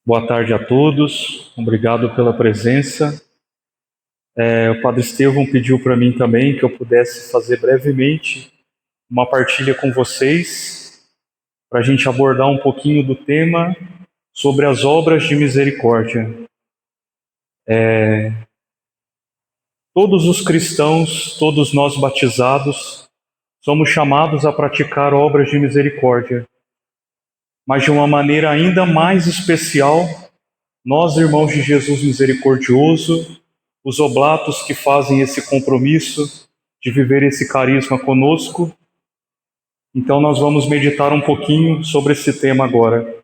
Boa tarde a todos, obrigado pela presença. O Padre Estevão pediu para mim também que eu pudesse fazer brevemente uma partilha com vocês, para a gente abordar um pouquinho do tema sobre as obras de misericórdia. Todos os cristãos, todos nós batizados, somos chamados a praticar obras de misericórdia, mas de uma maneira ainda mais especial, nós, irmãos de Jesus misericordioso, os oblatos que fazem esse compromisso de viver esse carisma conosco. Então nós vamos meditar um pouquinho sobre esse tema agora.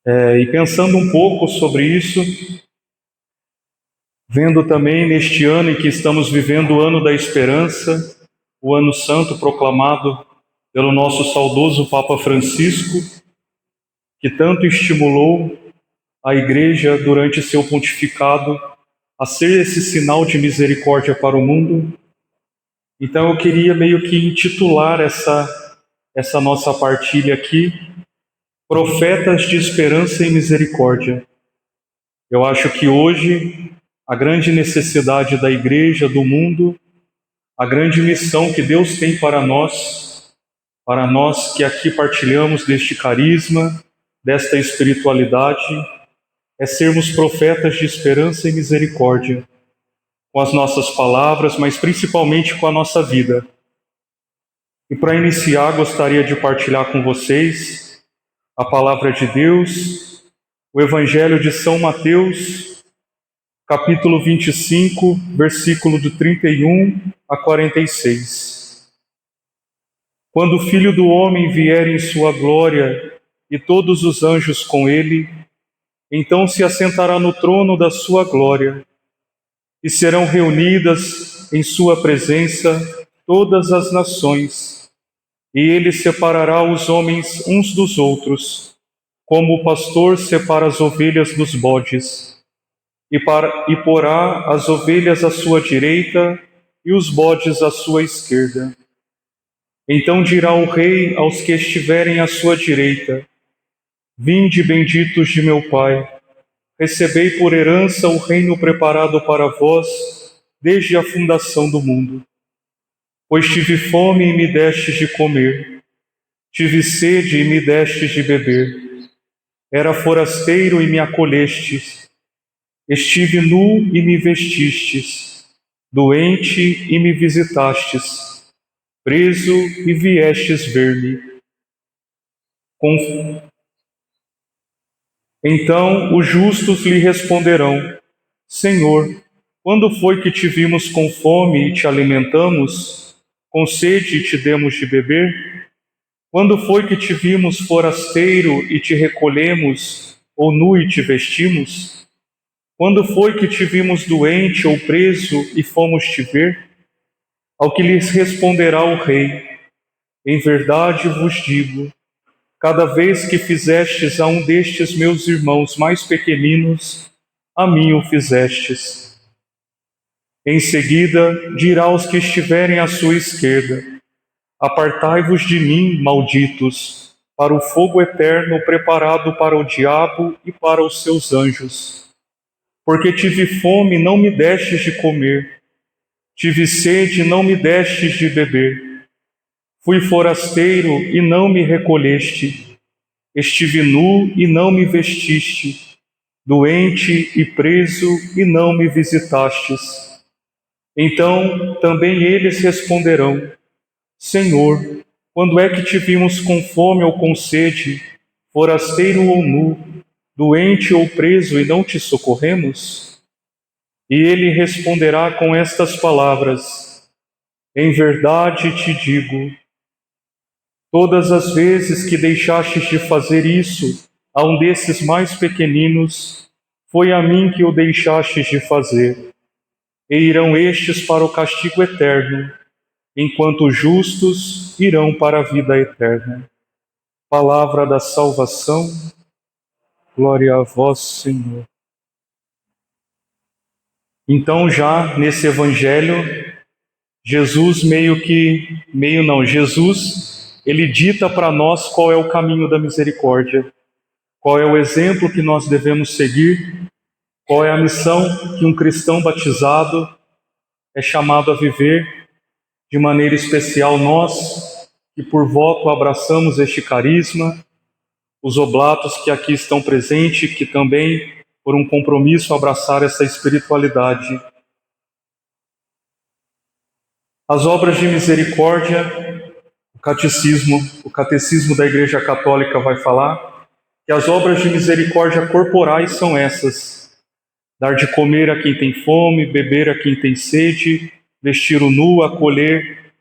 E pensando um pouco sobre isso, vendo também neste ano em que estamos vivendo o ano da esperança, o ano santo proclamado pelo nosso saudoso Papa Francisco, que tanto estimulou a Igreja durante seu pontificado a ser esse sinal de misericórdia para o mundo. Então eu queria meio que intitular essa nossa partilha aqui, Profetas de Esperança e Misericórdia. Eu acho que hoje a grande necessidade da Igreja, do mundo, a grande missão que Deus tem para nós que aqui partilhamos deste carisma, desta espiritualidade, é sermos profetas de esperança e misericórdia, com as nossas palavras, mas principalmente com a nossa vida. E para iniciar, gostaria de partilhar com vocês a palavra de Deus, o Evangelho de São Mateus, capítulo 25, versículo do 31 a 46. Quando o Filho do Homem vier em sua glória e todos os anjos com ele, então se assentará no trono da sua glória, e serão reunidas em sua presença todas as nações, e ele separará os homens uns dos outros, como o pastor separa as ovelhas dos bodes, e porá as ovelhas à sua direita e os bodes à sua esquerda. Então dirá o rei aos que estiverem à sua direita: Vinde, benditos de meu Pai, recebei por herança o reino preparado para vós desde a fundação do mundo. Pois tive fome e me destes de comer, tive sede e me destes de beber, era forasteiro e me acolhestes, estive nu e me vestistes, doente e me visitastes, preso e viestes ver-me. Então os justos lhe responderão: Senhor, quando foi que te vimos com fome e te alimentamos, com sede e te demos de beber? Quando foi que te vimos forasteiro e te recolhemos, ou nu e te vestimos? Quando foi que te vimos doente ou preso e fomos te ver? Ao que lhes responderá o rei: Em verdade vos digo, cada vez que fizestes a um destes meus irmãos mais pequeninos, a mim o fizestes. Em seguida, dirá aos que estiverem à sua esquerda: Apartai-vos de mim, malditos, para o fogo eterno preparado para o diabo e para os seus anjos. Porque tive fome e não me destes de comer, tive sede e não me destes de beber, fui forasteiro e não me recolheste, estive nu e não me vestiste, doente e preso e não me visitastes. Então também eles responderão: Senhor, quando é que te vimos com fome ou com sede, forasteiro ou nu, doente ou preso e não te socorremos? E ele responderá com estas palavras: Em verdade te digo, todas as vezes que deixastes de fazer isso a um desses mais pequeninos, foi a mim que o deixastes de fazer. E irão estes para o castigo eterno, enquanto os justos irão para a vida eterna. Palavra da salvação, glória a vós, Senhor. Então, já nesse evangelho, Jesus ele dita para nós qual é o caminho da misericórdia. qual é o exemplo que nós devemos seguir, qual é a missão que um cristão batizado é chamado a viver de maneira especial. Nós que por voto abraçamos este carisma, os oblatos que aqui estão presentes, que também por um compromisso abraçar essa espiritualidade. As obras de misericórdia, o catecismo da Igreja Católica vai falar que as obras de misericórdia corporais são essas: dar de comer a quem tem fome, beber a quem tem sede, vestir o nu, acolher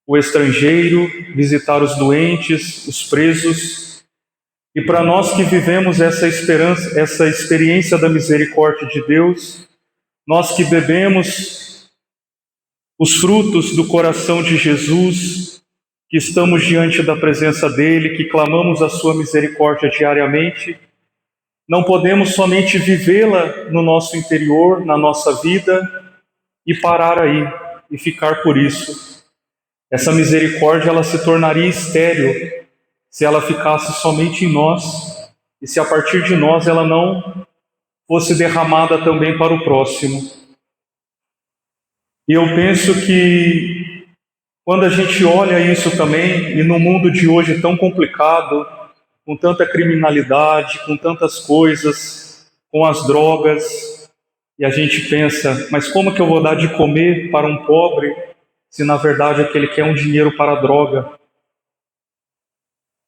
o estrangeiro, visitar os doentes, os presos. E para nós que vivemos essa esperança, essa experiência da misericórdia de Deus, nós que bebemos os frutos do coração de Jesus, que estamos diante da presença dele, que clamamos a sua misericórdia diariamente, não podemos somente vivê-la no nosso interior, na nossa vida, e parar aí, e ficar por isso. Essa misericórdia, ela se tornaria estéril se ela ficasse somente em nós, e se a partir de nós ela não fosse derramada também para o próximo. E eu penso que quando a gente olha isso também, e no mundo de hoje tão complicado, com tanta criminalidade, com tantas coisas, com as drogas, e a gente pensa, mas como que eu vou dar de comer para um pobre, se na verdade é que ele quer um dinheiro para a droga?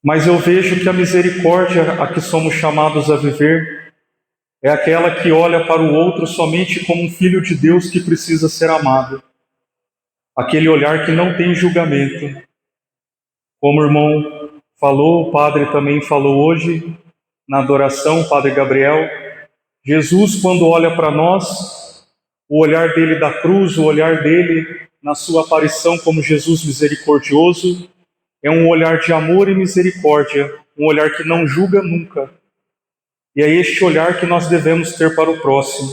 Mas eu vejo que a misericórdia a que somos chamados a viver é aquela que olha para o outro somente como um filho de Deus que precisa ser amado. Aquele olhar que não tem julgamento. Como o irmão falou, o padre também falou hoje, na adoração, o padre Gabriel, Jesus, quando olha para nós, o olhar dele da cruz, o olhar dele na sua aparição como Jesus misericordioso, é um olhar de amor e misericórdia, um olhar que não julga nunca. E é este olhar que nós devemos ter para o próximo.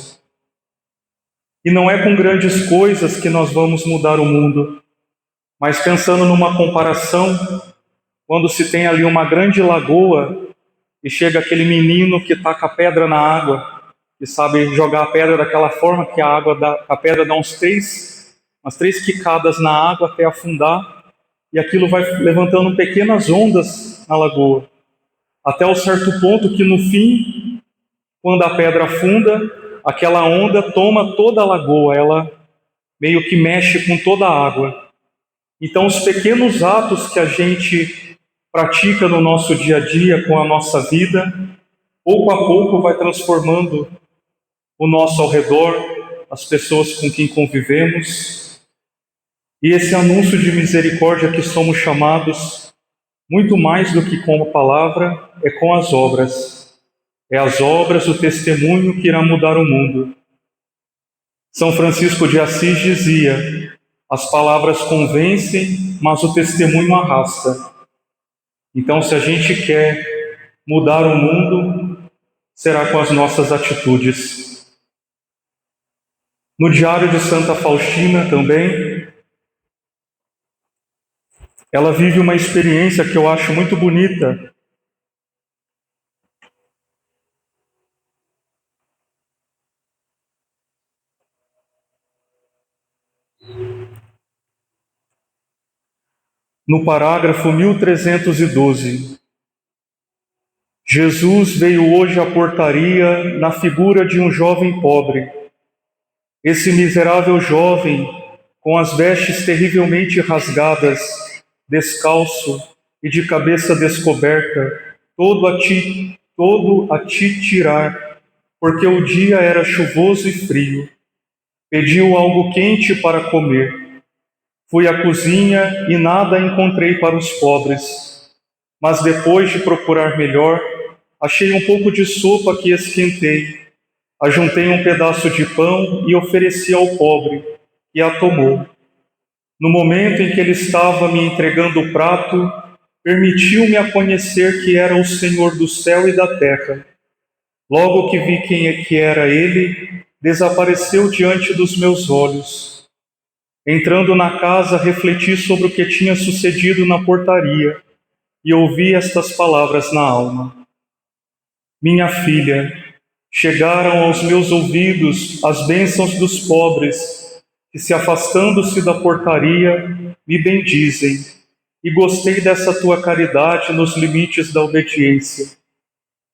E não é com grandes coisas que nós vamos mudar o mundo, mas pensando numa comparação, quando se tem ali uma grande lagoa e chega aquele menino que taca a pedra na água, e sabe jogar a pedra daquela forma que a pedra dá umas três quicadas na água até afundar, e aquilo vai levantando pequenas ondas na lagoa, até um certo ponto que no fim, quando a pedra afunda, aquela onda toma toda a lagoa, ela meio que mexe com toda a água. Então os pequenos atos que a gente pratica no nosso dia a dia, com a nossa vida, pouco a pouco vai transformando o nosso ao redor, as pessoas com quem convivemos. E esse anúncio de misericórdia que somos chamados, muito mais do que com a palavra, é com as obras. É as obras, o testemunho que irá mudar o mundo. São Francisco de Assis dizia: as palavras convencem, mas o testemunho arrasta. Então, se a gente quer mudar o mundo, será com as nossas atitudes. No Diário de Santa Faustina também, ela vive uma experiência que eu acho muito bonita. No parágrafo 1312, Jesus veio hoje à portaria na figura de um jovem pobre. Esse miserável jovem, com as vestes terrivelmente rasgadas, descalço e de cabeça descoberta, todo a titirar, porque o dia era chuvoso e frio. Pediu algo quente para comer. Fui à cozinha e nada encontrei para os pobres, mas depois de procurar melhor, achei um pouco de sopa que esquentei. Ajuntei um pedaço de pão e ofereci ao pobre, que a tomou. No momento em que ele estava me entregando o prato, permitiu-me a conhecer que era o Senhor do céu e da terra. Logo que vi quem é que era ele, desapareceu diante dos meus olhos. Entrando na casa, refleti sobre o que tinha sucedido na portaria e ouvi estas palavras na alma: Minha filha, chegaram aos meus ouvidos as bênçãos dos pobres, que se afastando-se da portaria, me bendizem, e gostei dessa tua caridade nos limites da obediência.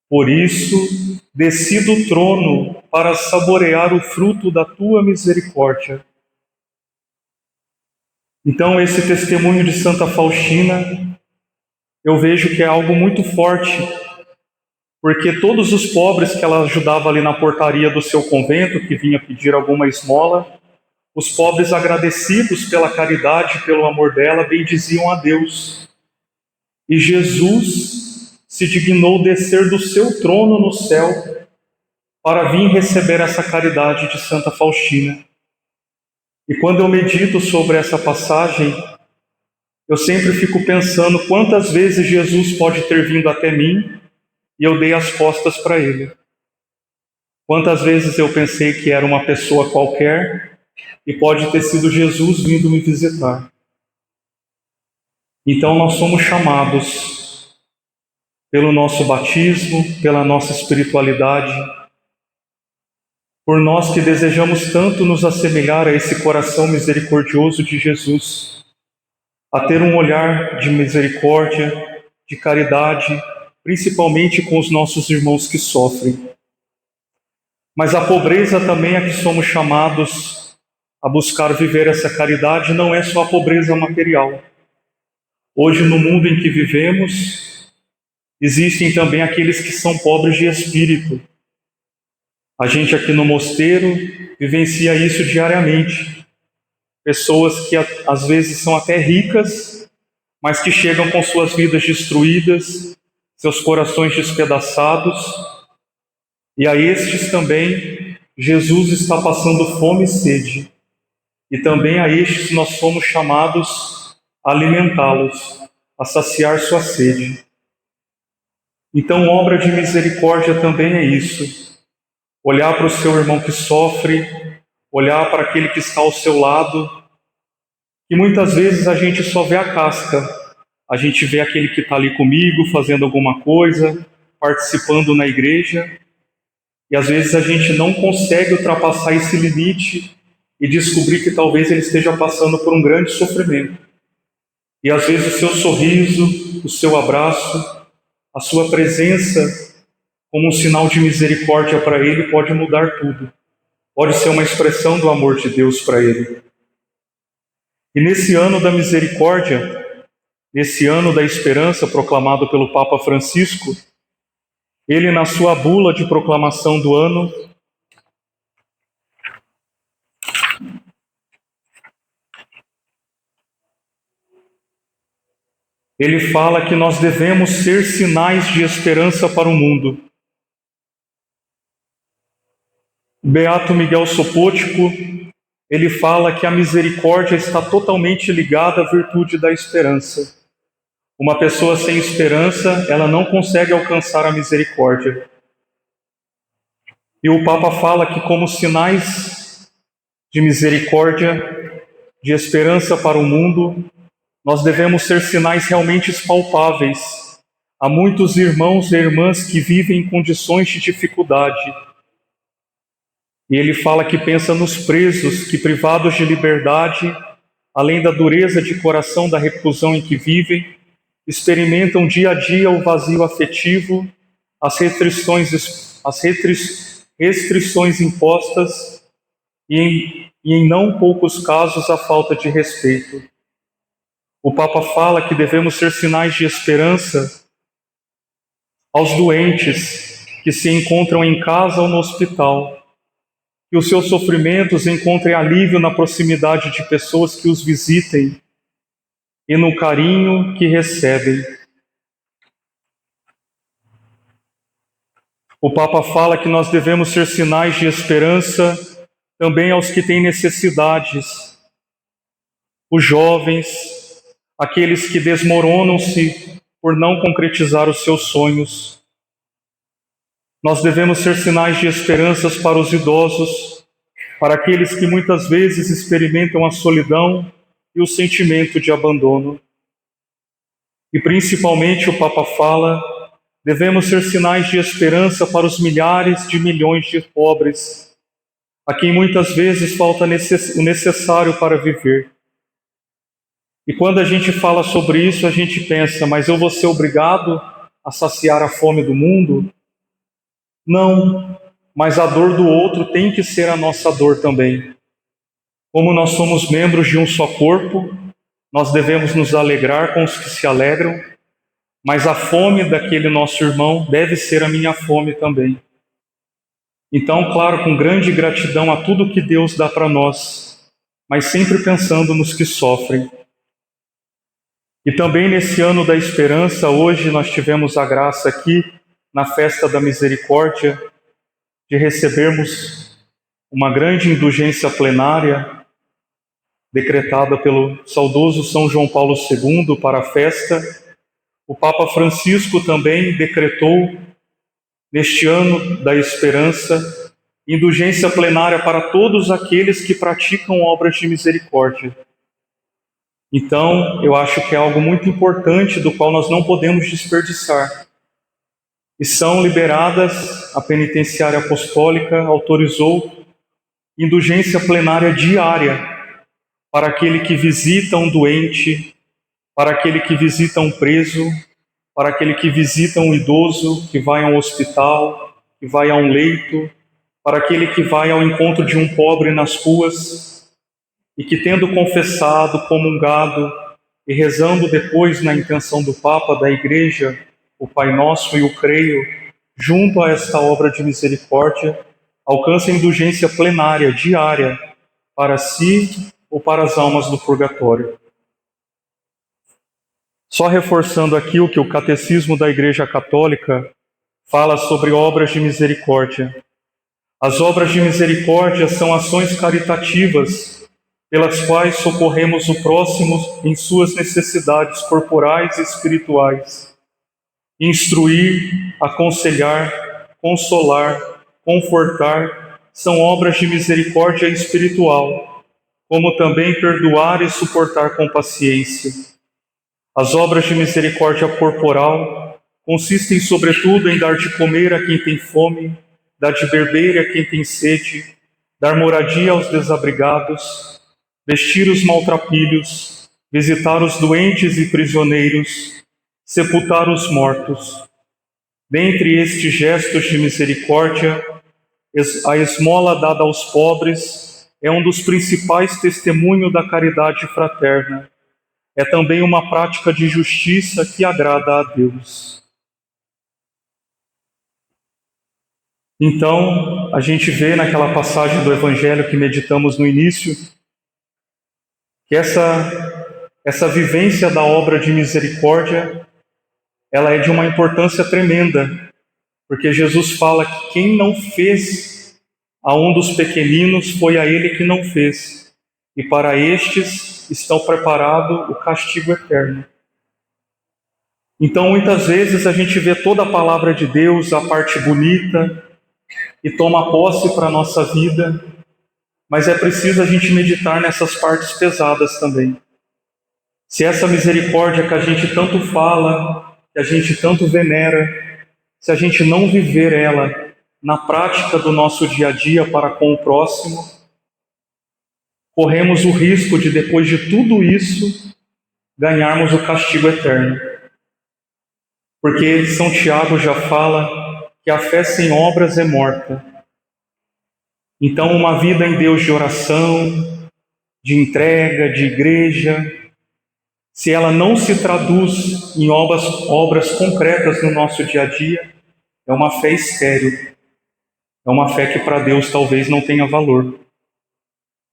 Por isso, desci do trono para saborear o fruto da tua misericórdia. Então, esse testemunho de Santa Faustina, eu vejo que é algo muito forte, porque todos os pobres que ela ajudava ali na portaria do seu convento, que vinha pedir alguma esmola, os pobres agradecidos pela caridade, pelo amor dela, bendiziam a Deus. E Jesus se dignou descer do seu trono no céu para vir receber essa caridade de Santa Faustina. E quando eu medito sobre essa passagem, eu sempre fico pensando quantas vezes Jesus pode ter vindo até mim e eu dei as costas para ele. Quantas vezes eu pensei que era uma pessoa qualquer e pode ter sido Jesus vindo me visitar. Então nós somos chamados pelo nosso batismo, pela nossa espiritualidade, por nós que desejamos tanto nos assemelhar a esse coração misericordioso de Jesus, a ter um olhar de misericórdia, de caridade, principalmente com os nossos irmãos que sofrem. Mas a pobreza também a que somos chamados a buscar viver essa caridade não é só a pobreza material. Hoje, no mundo em que vivemos, existem também aqueles que são pobres de espírito. A gente aqui no mosteiro vivencia isso diariamente. Pessoas que às vezes são até ricas, mas que chegam com suas vidas destruídas, seus corações despedaçados. E a estes também Jesus está passando fome e sede. E também a estes nós somos chamados a alimentá-los, a saciar sua sede. Então, obra de misericórdia também é isso. Olhar para o seu irmão que sofre, olhar para aquele que está ao seu lado, e muitas vezes a gente só vê a casca, a gente vê aquele que está ali comigo, fazendo alguma coisa, participando na igreja, e às vezes a gente não consegue ultrapassar esse limite e descobrir que talvez ele esteja passando por um grande sofrimento. E às vezes o seu sorriso, o seu abraço, a sua presença como um sinal de misericórdia para ele pode mudar tudo. Pode ser uma expressão do amor de Deus para ele. E nesse ano da misericórdia, nesse ano da esperança proclamado pelo Papa Francisco, ele, na sua bula de proclamação do ano, ele fala que nós devemos ser sinais de esperança para o mundo. O Beato Miguel Sopótico, ele fala que a misericórdia está totalmente ligada à virtude da esperança. Uma pessoa sem esperança, ela não consegue alcançar a misericórdia. E o Papa fala que como sinais de misericórdia, de esperança para o mundo, nós devemos ser sinais realmente palpáveis a muitos irmãos e irmãs que vivem em condições de dificuldade. E ele fala que pensa nos presos que, privados de liberdade, além da dureza de coração da reclusão em que vivem, experimentam dia a dia o vazio afetivo, as restrições impostas e em não poucos casos a falta de respeito. O Papa fala que devemos ser sinais de esperança aos doentes que se encontram em casa ou no hospital, que os seus sofrimentos encontrem alívio na proximidade de pessoas que os visitem e no carinho que recebem. O Papa fala que nós devemos ser sinais de esperança também aos que têm necessidades, os jovens, aqueles que desmoronam-se por não concretizar os seus sonhos. Nós devemos ser sinais de esperanças para os idosos, para aqueles que muitas vezes experimentam a solidão e o sentimento de abandono. E principalmente o Papa fala Devemos ser sinais de esperança para os milhares de milhões de pobres, a quem muitas vezes falta o necessário para viver. E quando a gente fala sobre isso, a gente pensa, mas eu vou ser obrigado a saciar a fome do mundo? Não, mas a dor do outro tem que ser a nossa dor também. Como nós somos membros de um só corpo, nós devemos nos alegrar com os que se alegram, mas a fome daquele nosso irmão deve ser a minha fome também. Então, claro, com grande gratidão a tudo que Deus dá para nós, mas sempre pensando nos que sofrem. E também nesse ano da esperança, hoje nós tivemos a graça aqui, na festa da misericórdia, de recebermos uma grande indulgência plenária, decretada pelo saudoso São João Paulo II para a festa. O Papa Francisco também decretou, neste ano da esperança, indulgência plenária para todos aqueles que praticam obras de misericórdia. Então, eu acho que é algo muito importante do qual nós não podemos desperdiçar. E são liberadas, a penitenciária apostólica autorizou indulgência plenária diária para aquele que visita um doente, para aquele que visita um preso, para aquele que visita um idoso, que vai a um hospital, que vai a um leito, para aquele que vai ao encontro de um pobre nas ruas, e que tendo confessado, comungado e rezando depois na intenção do Papa, da Igreja, o Pai Nosso e o Creio, junto a esta obra de misericórdia, alcança a indulgência plenária diária para si ou para as almas do purgatório. Só reforçando aqui o que o Catecismo da Igreja Católica fala sobre obras de misericórdia. As obras de misericórdia são ações caritativas pelas quais socorremos o próximo em suas necessidades corporais e espirituais. Instruir, aconselhar, consolar, confortar são obras de misericórdia espiritual, como também perdoar e suportar com paciência. As obras de misericórdia corporal consistem, sobretudo, em dar de comer a quem tem fome, dar de beber a quem tem sede, dar moradia aos desabrigados, vestir os maltrapilhos, visitar os doentes e prisioneiros, sepultar os mortos. Dentre estes gestos de misericórdia, a esmola dada aos pobres é um dos principais testemunhos da caridade fraterna. É também uma prática de justiça que agrada a Deus. Então, a gente vê naquela passagem do Evangelho que meditamos no início, que essa vivência da obra de misericórdia, ela é de uma importância tremenda, porque Jesus fala que quem não fez a um dos pequeninos foi a ele que não fez, e para estes está preparado o castigo eterno. Então, muitas vezes a gente vê toda a palavra de Deus, a parte bonita, e toma posse para a nossa vida, mas é preciso a gente meditar nessas partes pesadas também. Se essa misericórdia que a gente tanto fala, que a gente tanto venera, se a gente não viver ela na prática do nosso dia a dia para com o próximo, corremos o risco de, depois de tudo isso, ganharmos o castigo eterno. Porque São Tiago já fala que a fé sem obras é morta. Então, uma vida em Deus de oração, de entrega, de igreja, se ela não se traduz em obras concretas no nosso dia a dia, é uma fé estéril. É uma fé que para Deus talvez não tenha valor.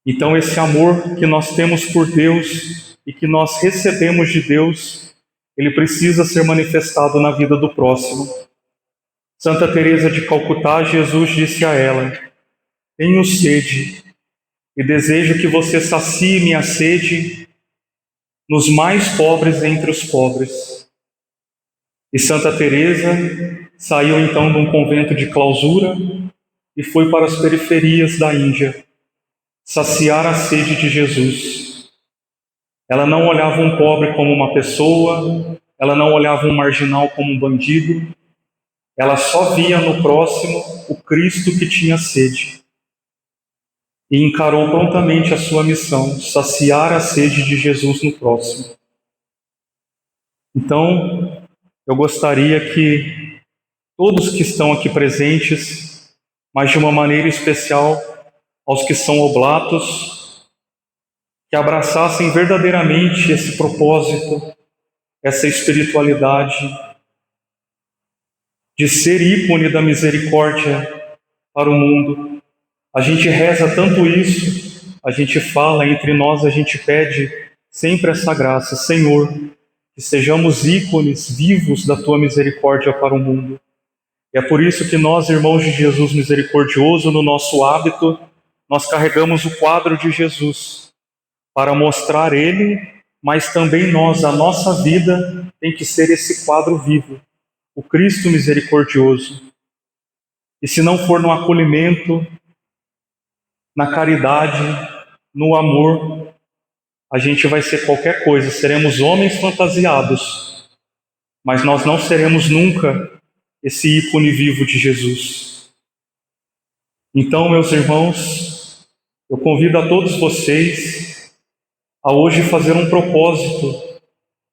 Então, esse amor que nós temos por Deus e que nós recebemos de Deus, ele precisa ser manifestado na vida do próximo. Santa Teresa de Calcutá, Jesus disse a ela: tenho sede e desejo que você sacie minha sede nos mais pobres entre os pobres. E Santa Teresa saiu então de um convento de clausura e foi para as periferias da Índia saciar a sede de Jesus. Ela não olhava um pobre como uma pessoa, ela não olhava um marginal como um bandido, Ela só via no próximo o Cristo que tinha sede e encarou prontamente a sua missão, saciar a sede de Jesus no próximo. Então, eu gostaria que todos que estão aqui presentes, mas de uma maneira especial aos que são oblatos, que abraçassem verdadeiramente esse propósito, essa espiritualidade de ser ícone da misericórdia para o mundo. A gente reza tanto isso, a gente fala entre nós, a gente pede sempre essa graça, Senhor, que sejamos ícones vivos da Tua misericórdia para o mundo. E é por isso que nós, irmãos de Jesus misericordioso, no nosso hábito, nós carregamos o quadro de Jesus para mostrar Ele, mas também nós, a nossa vida tem que ser esse quadro vivo, o Cristo misericordioso. E se não for no acolhimento, na caridade, no amor, a gente vai ser qualquer coisa, seremos homens fantasiados, mas nós não seremos nunca esse ícone vivo de Jesus. Então, meus irmãos, eu convido a todos vocês a hoje fazer um propósito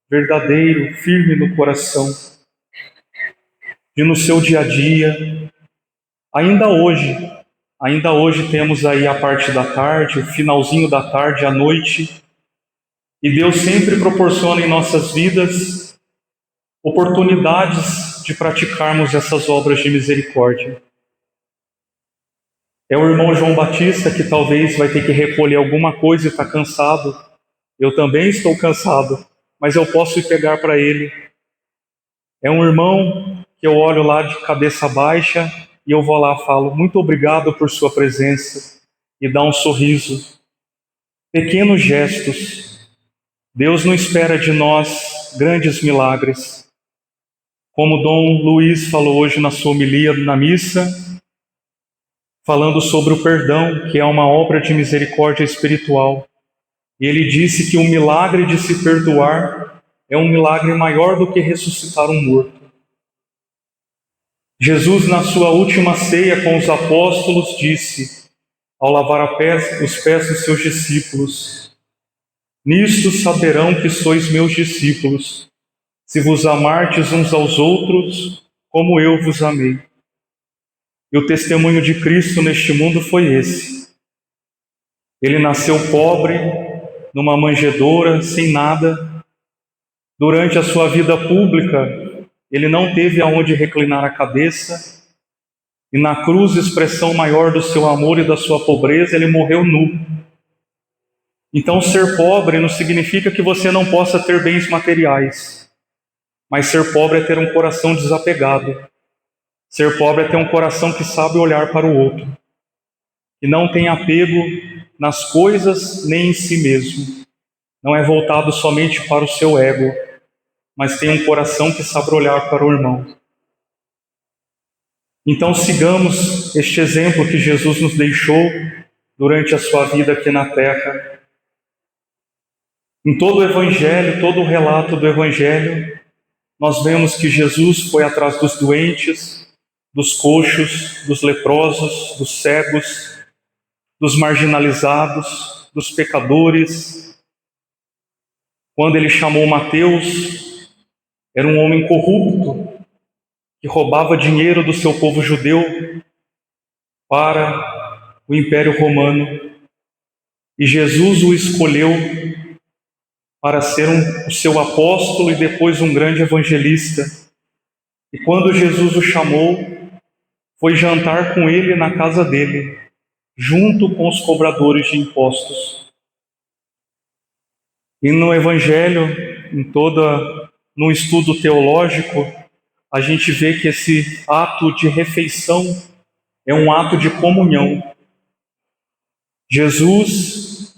verdadeiro, firme no coração, de no seu dia a dia, ainda hoje temos aí a parte da tarde, o finalzinho da tarde, a noite, e Deus sempre proporciona em nossas vidas oportunidades de praticarmos essas obras de misericórdia. É o irmão João Batista que talvez vai ter que recolher alguma coisa e está cansado. Eu também estou cansado, mas eu posso ir pegar para ele. É um irmão que eu olho lá de cabeça baixa e eu vou lá e falo, muito obrigado por sua presença, e dá um sorriso. Pequenos gestos. Deus não espera de nós grandes milagres. Como Dom Luiz falou hoje na sua homilia na missa, falando sobre o perdão, que é uma obra de misericórdia espiritual. E ele disse que o milagre de se perdoar é um milagre maior do que ressuscitar um morto. Jesus, na sua última ceia com os apóstolos, disse, ao lavar os pés dos seus discípulos, nisto saberão que sois meus discípulos, se vos amardes uns aos outros, como eu vos amei. E o testemunho de Cristo neste mundo foi esse. Ele nasceu pobre, numa manjedoura, sem nada. Durante a sua vida pública, ele não teve aonde reclinar a cabeça. E na cruz, expressão maior do seu amor e da sua pobreza, ele morreu nu. Então, ser pobre não significa que você não possa ter bens materiais. Mas ser pobre é ter um coração desapegado. Ser pobre é ter um coração que sabe olhar para o outro. E não tem apego nas coisas nem em si mesmo. Não é voltado somente para o seu ego, mas tem um coração que sabe olhar para o irmão. Então sigamos este exemplo que Jesus nos deixou durante a sua vida aqui na terra. Em todo o Evangelho, todo o relato do Evangelho, nós vemos que Jesus foi atrás dos doentes, dos coxos, dos leprosos, dos cegos, dos marginalizados, dos pecadores. Quando ele chamou Mateus, era um homem corrupto, que roubava dinheiro do seu povo judeu para o Império Romano. E Jesus o escolheu para ser o seu apóstolo e depois um grande evangelista. E quando Jesus o chamou, foi jantar com ele na casa dele, junto com os cobradores de impostos. E no Evangelho, no estudo teológico, a gente vê que esse ato de refeição é um ato de comunhão. Jesus,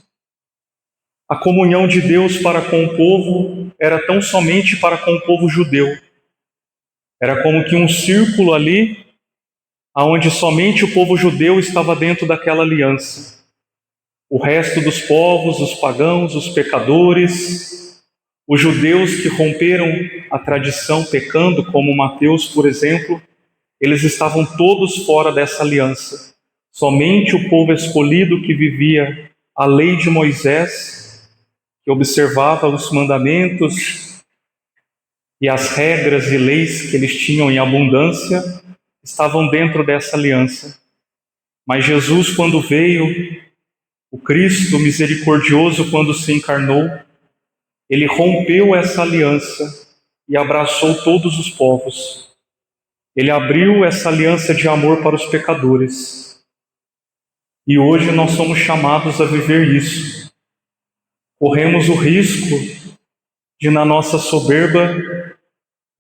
a comunhão de Deus para com o povo era tão somente para com o povo judeu. Era como que um círculo ali, onde somente o povo judeu estava dentro daquela aliança. O resto dos povos, os pagãos, os pecadores, os judeus que romperam a tradição pecando, como Mateus, por exemplo, eles estavam todos fora dessa aliança. Somente o povo escolhido que vivia a lei de Moisés, que observava os mandamentos e as regras e leis que eles tinham em abundância, estavam dentro dessa aliança. Mas Jesus, quando veio, o Cristo misericordioso, quando se encarnou, ele rompeu essa aliança e abraçou todos os povos. Ele abriu essa aliança de amor para os pecadores. E hoje nós somos chamados a viver isso. Corremos o risco de, na nossa soberba,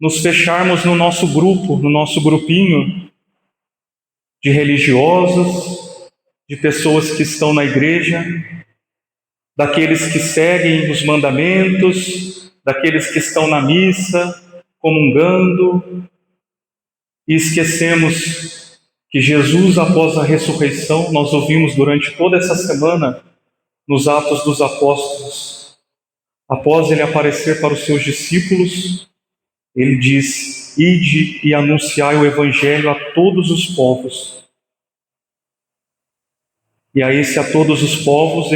nos fecharmos no nosso grupo, no nosso grupinho de religiosos, de pessoas que estão na igreja, daqueles que seguem os mandamentos, daqueles que estão na missa, comungando, e esquecemos que Jesus, após a ressurreição, nós ouvimos durante toda essa semana, nos Atos dos Apóstolos, após ele aparecer para os seus discípulos, ele diz: ide e anunciai o Evangelho a todos os povos. E a esse a todos os povos,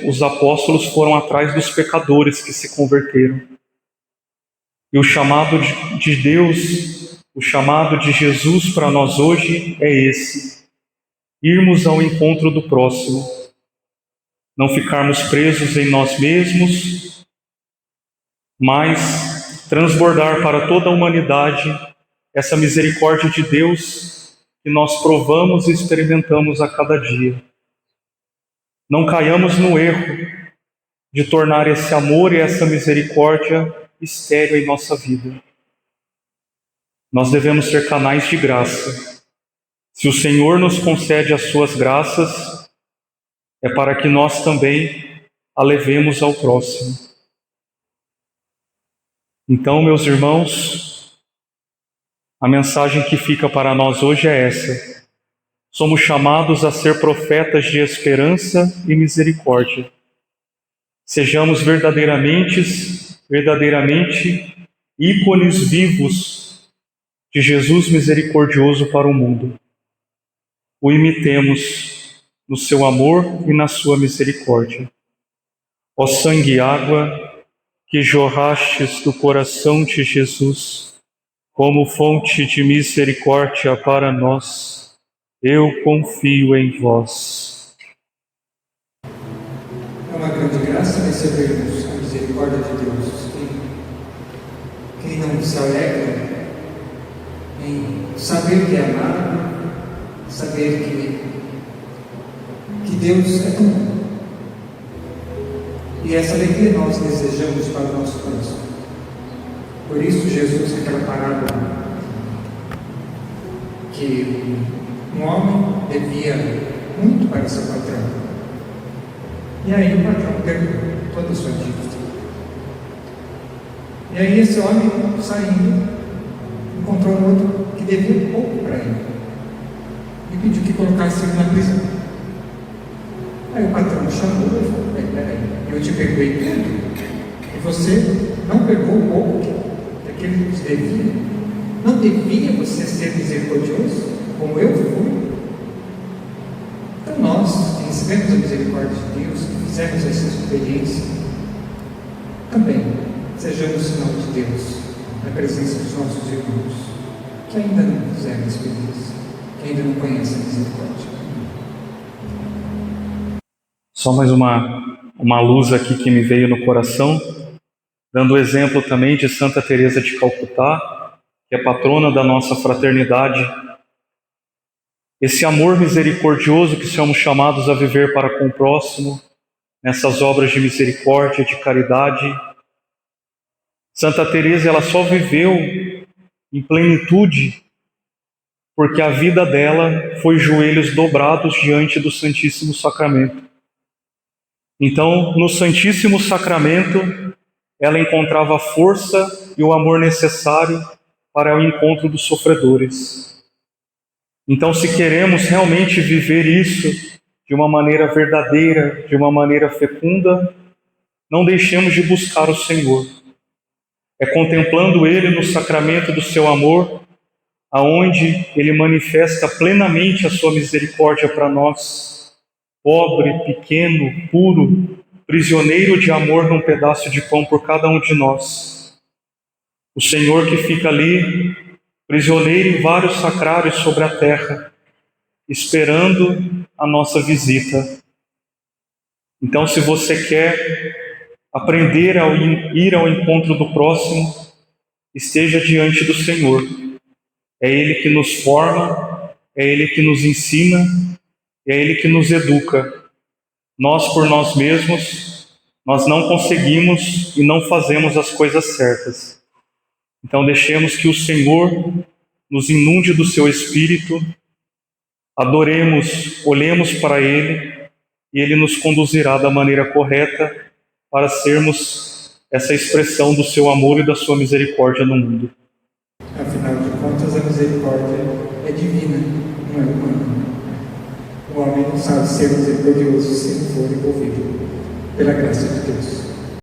os apóstolos foram atrás dos pecadores que se converteram. E o chamado de Deus, o chamado de Jesus para nós hoje é esse: irmos ao encontro do próximo, não ficarmos presos em nós mesmos, mas transbordar para toda a humanidade essa misericórdia de Deus que nós provamos e experimentamos a cada dia. Não caiamos no erro de tornar esse amor e essa misericórdia estéril em nossa vida. Nós devemos ser canais de graça. Se o Senhor nos concede as suas graças, é para que nós também a levemos ao próximo. Então, meus irmãos, a mensagem que fica para nós hoje é essa: somos chamados a ser profetas de esperança e misericórdia. Sejamos verdadeiramente ícones vivos de Jesus misericordioso para o mundo. O imitemos no seu amor e na sua misericórdia. Ó sangue e água que jorrastes do coração de Jesus, como fonte de misericórdia para nós, eu confio em vós. É uma grande graça recebermos a misericórdia de Deus. Quem não se alegra em saber que é amado, saber que Deus é bom. E essa alegria nós desejamos para o nosso coração. Por isso Jesus, naquela parábola, que um homem devia muito para seu patrão. E aí o patrão perdoou toda a sua dívida. E aí esse homem, saindo, encontrou um outro que devia pouco para ele e pediu que colocasse ele na prisão. Aí o patrão chamou e falou: peraí, eu te perdoei tudo e você não pegou o pouco que aquele nos devia? Não devia você ser misericordioso como eu fui? Então nós, que recebemos a misericórdia de Deus, que fizemos essa experiência, também sejamos sinal de Deus na presença dos nossos irmãos que ainda não fizeram a experiência, que ainda não conhecem a misericórdia. Só mais uma luz aqui que me veio no coração, dando o exemplo também de Santa Teresa de Calcutá, que é patrona da nossa fraternidade. Esse amor misericordioso que somos chamados a viver para com o próximo, nessas obras de misericórdia, de caridade. Santa Teresa, ela só viveu em plenitude porque a vida dela foi joelhos dobrados diante do Santíssimo Sacramento. Então, no Santíssimo Sacramento, ela encontrava a força e o amor necessário para o encontro dos sofredores. Então, se queremos realmente viver isso de uma maneira verdadeira, de uma maneira fecunda, não deixemos de buscar o Senhor. É contemplando Ele no sacramento do seu amor aonde Ele manifesta plenamente a sua misericórdia para nós, pobre, pequeno, puro, prisioneiro de amor num pedaço de pão por cada um de nós. O Senhor que fica ali, prisioneiro em vários sacrários sobre a terra, esperando a nossa visita. Então, se você quer aprender a ir ao encontro do próximo, esteja diante do Senhor. É Ele que nos forma, é Ele que nos ensina, é Ele que nos educa. Nós, por nós mesmos, nós não conseguimos e não fazemos as coisas certas. Então, deixemos que o Senhor nos inunde do seu Espírito, adoremos, olhemos para Ele, e Ele nos conduzirá da maneira correta para sermos essa expressão do seu amor e da sua misericórdia no mundo. Afinal de contas, a misericórdia é divina, não é humana. O homem não sabe ser misericordioso se não for envolvido pela graça de Deus.